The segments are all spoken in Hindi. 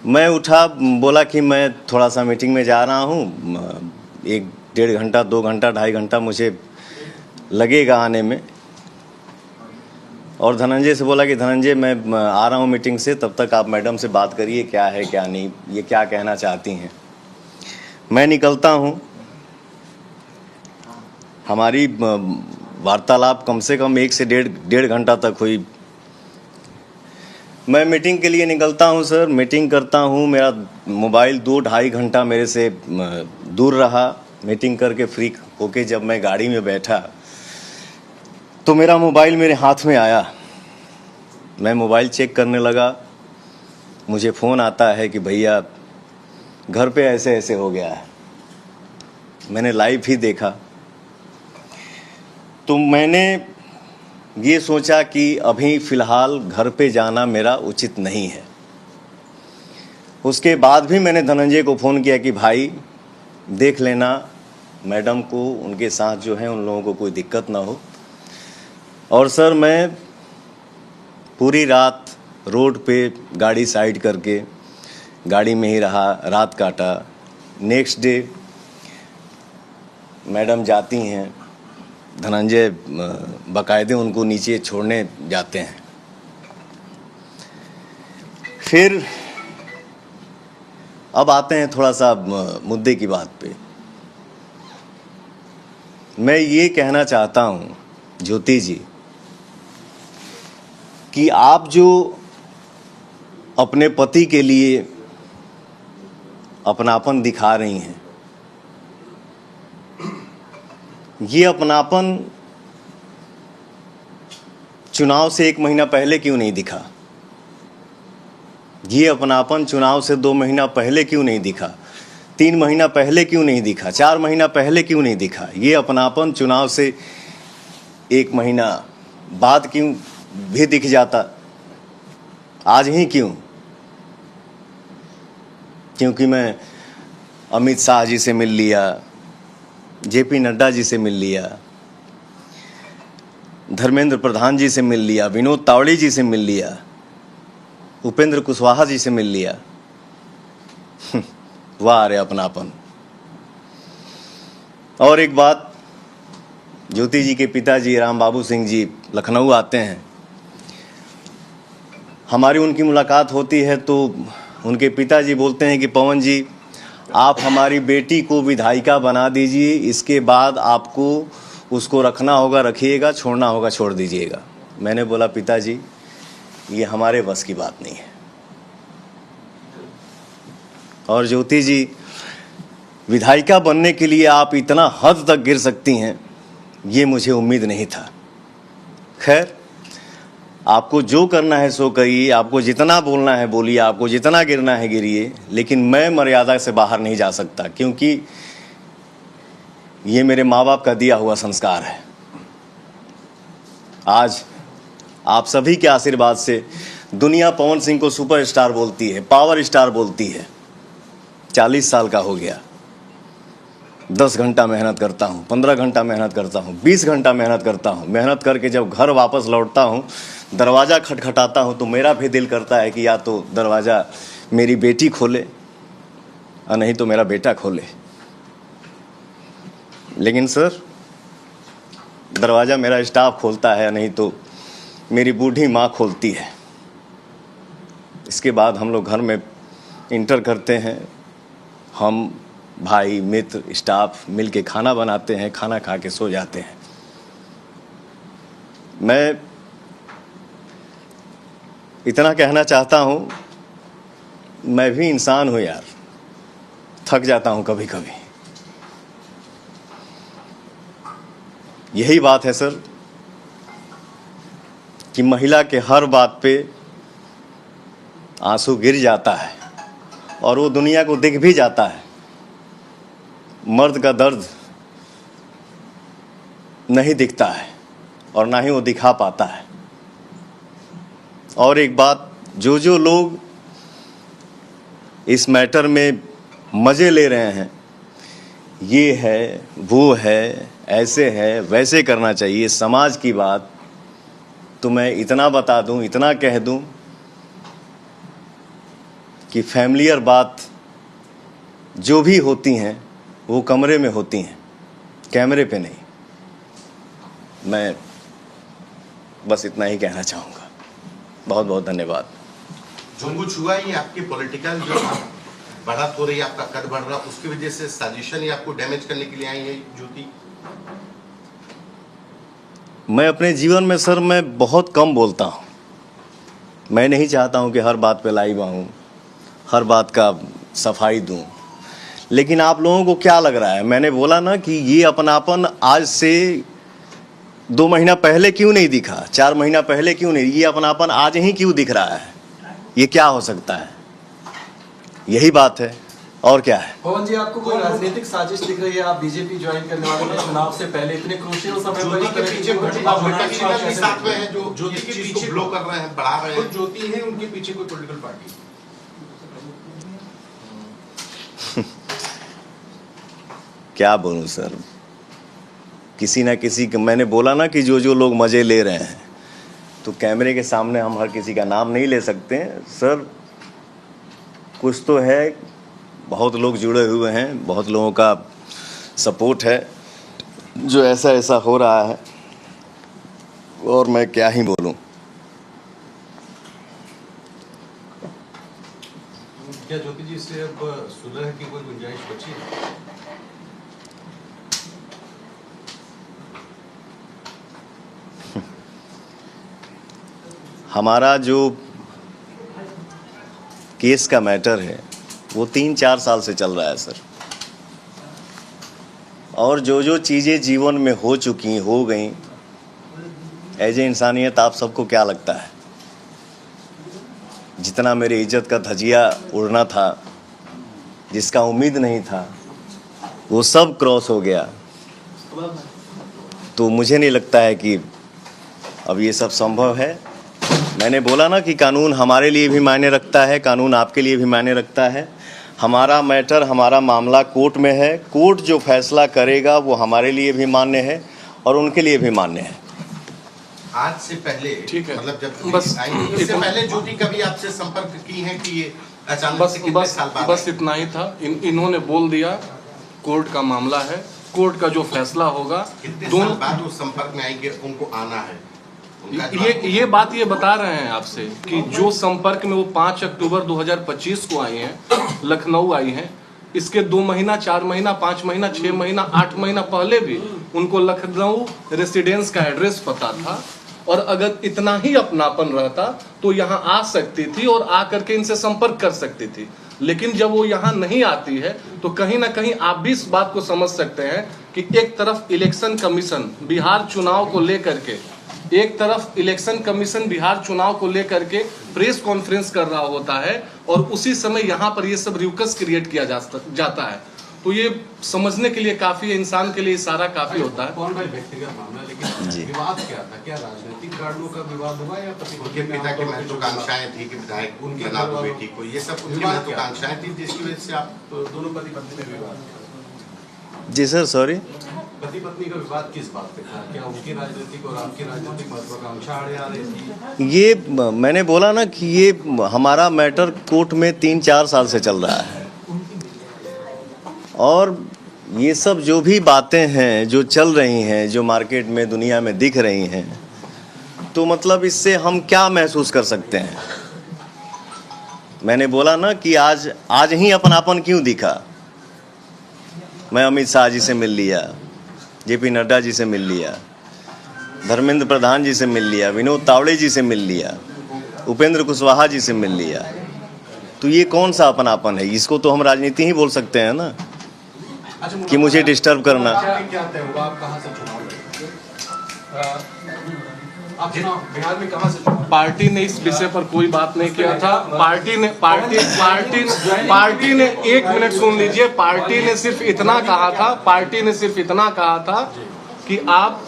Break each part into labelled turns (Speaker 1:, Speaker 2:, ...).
Speaker 1: मैं उठा, बोला कि मैं थोड़ा सा मीटिंग में जा रहा हूँ, 1-1.5 घंटा 2 घंटा 2.5 घंटा मुझे लगेगा आने में। और धनंजय से बोला कि धनंजय मैं आ रहा हूँ मीटिंग से, तब तक आप मैडम से बात करिए क्या है क्या नहीं, ये क्या कहना चाहती हैं। मैं निकलता हूँ। हमारी वार्तालाप कम से कम 1 से 1.5 घंटा तक हुई। मैं मीटिंग के लिए निकलता हूं सर, मीटिंग करता हूं, मेरा मोबाइल 2-2.5 घंटा मेरे से दूर रहा। मीटिंग करके फ्री होके जब मैं गाड़ी में बैठा तो मेरा मोबाइल मेरे हाथ में आया। मैं मोबाइल चेक करने लगा, मुझे फ़ोन आता है कि भैया घर पे ऐसे ऐसे हो गया है। मैंने लाइव ही देखा तो मैंने ये सोचा कि अभी फ़िलहाल घर पे जाना मेरा उचित नहीं है। उसके बाद भी मैंने धनंजय को फ़ोन किया कि भाई देख लेना मैडम को, उनके साथ जो है उन लोगों को कोई दिक्कत ना हो। और सर मैं पूरी रात रोड पे गाड़ी साइड करके गाड़ी में ही रहा, रात काटा। नेक्स्ट डे मैडम जाती हैं, धनंजय बाकायदे उनको नीचे छोड़ने जाते हैं। फिर अब आते हैं थोड़ा सा मुद्दे की बात पे। मैं ये कहना चाहता हूँ ज्योति जी कि आप जो अपने पति के लिए अपनापन दिखा रही हैं, ये अपनापन चुनाव से 1 महीना पहले क्यों नहीं दिखा? ये अपनापन चुनाव से 2 महीना पहले क्यों नहीं दिखा? 3 महीना पहले क्यों नहीं दिखा? 4 महीना पहले क्यों नहीं दिखा? ये अपनापन चुनाव से 1 महीना बाद क्यों भी दिख जाता? आज ही क्यों? क्योंकि मैं अमित शाह जी से मिल लिया, जेपी नड्डा जी से मिल लिया, धर्मेंद्र प्रधान जी से मिल लिया, विनोद तावड़े जी से मिल लिया, उपेंद्र कुशवाहा जी से मिल लिया। वाह रे अपनापन। और एक बात, ज्योति जी के पिताजी राम बाबू सिंह जी लखनऊ आते हैं, हमारी उनकी मुलाकात होती है तो उनके पिताजी बोलते हैं कि पवन जी आप हमारी बेटी को विधायिका बना दीजिए, इसके बाद आपको उसको रखना होगा रखिएगा, छोड़ना होगा छोड़ दीजिएगा। मैंने बोला पिताजी ये हमारे बस की बात नहीं है। और ज्योति जी विधायिका बनने के लिए आप इतना हद तक गिर सकती हैं, ये मुझे उम्मीद नहीं था। खैर आपको जो करना है सो करिए, आपको जितना बोलना है बोलिए, आपको जितना गिरना है गिरिए, लेकिन मैं मर्यादा से बाहर नहीं जा सकता, क्योंकि ये मेरे माँ बाप का दिया हुआ संस्कार है। आज आप सभी के आशीर्वाद से दुनिया पवन सिंह को सुपरस्टार बोलती है, पावर स्टार बोलती है। 40 साल का हो गया, 10 घंटा मेहनत करता हूँ, 15 घंटा मेहनत करता हूँ, 20 घंटा मेहनत करता हूँ। मेहनत करके जब घर वापस लौटता हूँ, दरवाज़ा खटखटाता हूँ तो मेरा भी दिल करता है कि या तो दरवाज़ा मेरी बेटी खोले और नहीं तो मेरा बेटा खोले। लेकिन सर दरवाज़ा मेरा स्टाफ खोलता है, नहीं तो मेरी बूढ़ी माँ खोलती है। इसके बाद हम लोग घर में इंटर करते हैं, हम भाई मित्र स्टाफ मिल के खाना बनाते हैं, खाना खा के सो जाते हैं। मैं इतना कहना चाहता हूँ, मैं भी इंसान हूँ यार, थक जाता हूँ कभी कभी। यही बात है सर कि महिला के हर बात पे आंसू गिर जाता है और वो दुनिया को दिख भी जाता है। मर्द का दर्द नहीं दिखता है और ना ही वो दिखा पाता है। और एक बात, जो लोग इस मैटर में मज़े ले रहे हैं, ये है वो है, ऐसे है वैसे करना चाहिए, समाज की बात, तो मैं इतना बता दूं, इतना कह दूं कि फैमिलियर बात जो भी होती हैं वो कमरे में होती हैं, कैमरे पे नहीं। मैं बस इतना ही कहना चाहूँगा। बहुत बहुत धन्यवाद।
Speaker 2: जो कुछ हुआ ये आपकी पॉलिटिकल जो बढ़त हो रही है, आपका कद बढ़ रहा, उसकी वजह से साजिशन ही आपको डैमेज करने के लिए आई है ज्योति?
Speaker 1: मैं अपने जीवन में सर मैं बहुत कम बोलता हूँ। मैं नहीं चाहता हूँ कि हर बात पे लाइव आऊँ, हर बात का सफाई दूँ। लेकिन आप लोगों को क्या लग रहा है? मैंने बोला ना कि ये अपनापन आज से 2 महीना पहले क्यों नहीं दिखा, 4 महीना पहले क्यों नहीं? ये अपनापन आज ही क्यों दिख रहा है? ये क्या हो सकता है? यही बात है, और क्या है?
Speaker 3: पवन जी, आपको कोई राजनीतिक साजिश दिख रही है? आप बीजेपी ज्वाइन करने वाले हैं, चुनाव से पहले इतने क्रूशियल समय पर
Speaker 2: ज्योति के पीछे भी साथ में है, जो ज्योति के पीछे ब्लो कर रहे हैं, बढ़ा रहे हैं। ज्योति है, उनके पीछे कोई पॉलिटिकल पार्टी?
Speaker 1: क्या बोलूं सर, किसी ना किसी का, मैंने बोला ना कि जो जो लोग मज़े ले रहे हैं, तो कैमरे के सामने हम हर किसी का नाम नहीं ले सकते हैं सर। कुछ तो है, बहुत लोग जुड़े हुए हैं, बहुत लोगों का सपोर्ट है जो ऐसा ऐसा हो रहा है, और मैं क्या ही बोलूं।
Speaker 4: क्या ज्योति जी से अब सुलह की कोई गुंजाइश बची है?
Speaker 1: हमारा जो केस का मैटर है वो 3-4 साल से चल रहा है सर, और जो जो चीज़ें जीवन में हो चुकी हो गई, एज ए इंसानियत आप सबको क्या लगता है? जितना मेरी इज्जत का धजिया उड़ना था, जिसका उम्मीद नहीं था, वो सब क्रॉस हो गया। तो मुझे नहीं लगता है कि अब ये सब संभव है। मैंने बोला ना कि कानून हमारे लिए भी मायने रखता है, कानून आपके लिए भी मायने रखता है। हमारा मैटर, हमारा मामला कोर्ट में है, कोर्ट जो फैसला करेगा वो हमारे लिए भी मान्य है और उनके लिए भी मान्य है।
Speaker 2: आज से पहले,
Speaker 4: ठीक है,
Speaker 2: मतलब जब
Speaker 4: बस
Speaker 2: इससे पहले ज्योति कभी आपसे संपर्क की है कि ये अचानक से कितने साल बाद?
Speaker 4: बस इतना ही था। इन्होंने बोल दिया कोर्ट का मामला है, कोर्ट का जो फैसला होगा,
Speaker 2: कितने साल बाद वो संपर्क में आएंगे, उनको आना है?
Speaker 4: ये बात ये बता रहे हैं आपसे कि जो संपर्क में वो 5 अक्टूबर 2025 को आई हैं, लखनऊ आई हैं, इसके 2 महीना, 4 महीना, 5 महीना, 6 महीना, 8 महीना पहले भी उनको लखनऊ रेसिडेंस का एड्रेस पता था, और अगर इतना ही अपनापन रहता तो यहाँ आ सकती थी और आ करके इनसे संपर्क कर सकती थी। लेकिन जब वो यहाँ नहीं आती है तो कहीं ना कहीं आप भी इस बात को समझ सकते हैं कि एक तरफ इलेक्शन कमीशन बिहार चुनाव को लेकर के बिहार चुनाव को लेकर के प्रेस कॉन्फ्रेंस कर रहा होता है, और उसी समय यहाँ पर ये सब रिउकस क्रिएट किया जाता है। तो ये समझने के लिए काफी, इंसान के लिए इशारा काफी होता है।
Speaker 3: कौन भाई व्यक्तिगत मामला, लेकिन विवाद क्या था? क्या राजनीतिक कारणों का विवाद हुआ या
Speaker 2: उनके पिता की महत्वाकांक्षाएं थी कि विधायक उनकी बना दो बेटी को, ये सब उनकी महत्वाकांक्षाएं थी जिसकी वजह से आप
Speaker 3: दोनों पति पत्नी में विवाद?
Speaker 1: जी सर, सॉरी,
Speaker 3: पति पत्नी का विवाद किस बात पे था? क्या उनकी राजनीतिक और आपकी राजनीतिक महत्वाकांक्षा आड़े आ रही थी?
Speaker 1: ये मैंने बोला ना कि ये हमारा मैटर कोर्ट में 3-4 साल से चल रहा है, और ये सब जो भी बातें हैं जो चल रही हैं, जो मार्केट में दुनिया में दिख रही हैं, तो मतलब इससे हम क्या महसूस कर सकते हैं? मैंने बोला ना कि आज ही अपनापन क्यों दिखा। मैं अमित शाह जी से मिल लिया, जेपी नड्डा जी से मिल लिया, धर्मेंद्र प्रधान जी से मिल लिया, विनोद तावड़े जी से मिल लिया, उपेंद्र कुशवाहा जी से मिल लिया। तो ये कौन सा अपनापन है? इसको तो हम राजनीति ही बोल सकते हैं ना, कि मुझे डिस्टर्ब करना।
Speaker 3: क्या तय हुआ? आप कहाँ से चुनाव लड़ेंगे? आप बिहार में कहाँ से?
Speaker 4: पार्टी ने इस विषय पर कोई बात नहीं किया था। पार्टी ने 1 मिनट सुन लीजिए, पार्टी ने सिर्फ इतना कहा था कि आप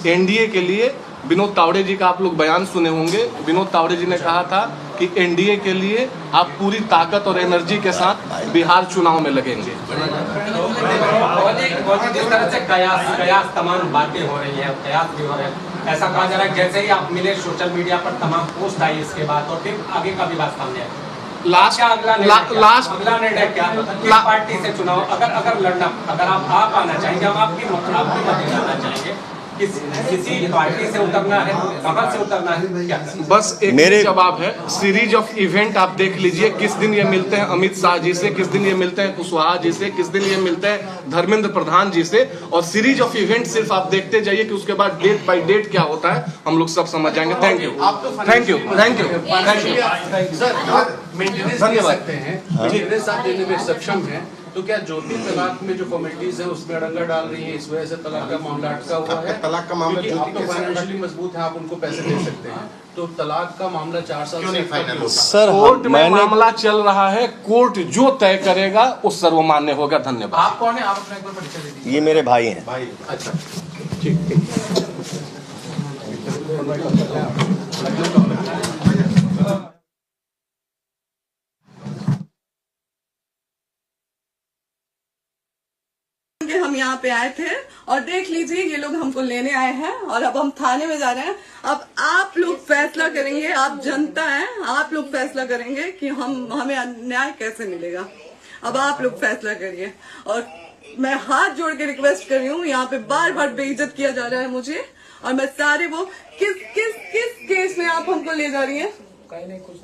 Speaker 4: एनडीए के लिए, विनोद तावड़े जी का आप लोग बयान सुने होंगे, विनोद तावड़े जी ने कहा था कि एनडीए के लिए आप पूरी ताकत और एनर्जी के साथ बिहार चुनाव में लगेंगे।
Speaker 5: जिस तरह से कयास तमाम बातें हो रही है, कयास भी हो रहे हैं, ऐसा कहा जा रहा है जैसे ही आप मिले सोशल मीडिया पर तमाम पोस्ट आई इसके बाद और फिर आगे का भी बात सामने आया।
Speaker 4: लास्ट
Speaker 5: क्या अगला
Speaker 4: लास्ट
Speaker 5: अगला निर्णय क्या किस पार्टी से चुनाव अगर लड़ना अगर आप आना चाहेंगे हम आपकी मदद करना चाहेंगे किसी पार्टी से उतरना है कहां से उतरना है क्या
Speaker 4: बस एक
Speaker 1: मेरे
Speaker 4: जवाब है सीरीज ऑफ इवेंट आप देख लीजिए किस दिन ये मिलते हैं अमित शाह जी से किस दिन ये मिलते हैं कुशवाहा जी से किस दिन ये मिलते हैं धर्मेंद्र प्रधान जी से और सीरीज ऑफ इवेंट सिर्फ आप देखते जाइए कि उसके बाद डेट बाय डेट क्या होता है हम लोग सब समझ जाएंगे thank you thank you thank you thank you
Speaker 3: sir maintenance दे सकते हैं मेंटेनेंस आप देने में सक्षम हैं तो क्या ज्योति तलाक में जो कमेटीज है उसमें अड़ंगा डाल रही है इस वजह से तलाक का मामला अटका हुआ है
Speaker 2: तलाक का मामला
Speaker 3: क्योंकि आप
Speaker 2: ज्योति
Speaker 3: तो
Speaker 2: के
Speaker 3: फाइनेंशियली मजबूत है आप उनको पैसे दे सकते हैं तो तलाक का मामला 4 साल
Speaker 2: क्यों
Speaker 3: से
Speaker 2: नहीं फाइनल होता?
Speaker 1: सर
Speaker 4: कोर्ट में
Speaker 1: मैंने
Speaker 4: मामला चल रहा है कोर्ट जो तय करेगा वो सर्वमान्य होगा धन्यवाद
Speaker 3: आप कौन है आप अपना एक बार परिचय दे दीजिए
Speaker 1: ये मेरे भाई हैं
Speaker 2: भाई
Speaker 3: अच्छा
Speaker 6: हम यहाँ पे आए थे और देख लीजिए ये लोग हमको लेने आए हैं और अब हम थाने में जा रहे हैं। अब आप लोग फैसला करेंगे, आप जनता हैं, आप लोग फैसला करेंगे कि हमें न्याय कैसे मिलेगा। अब आप लोग फैसला करिए और मैं हाथ जोड़ के रिक्वेस्ट कर रही हूँ, यहाँ पे बार बार बेइज्जत किया जा रहा है मुझे और मैं सारे वो किस केस में आप हमको ले जा रही हैं।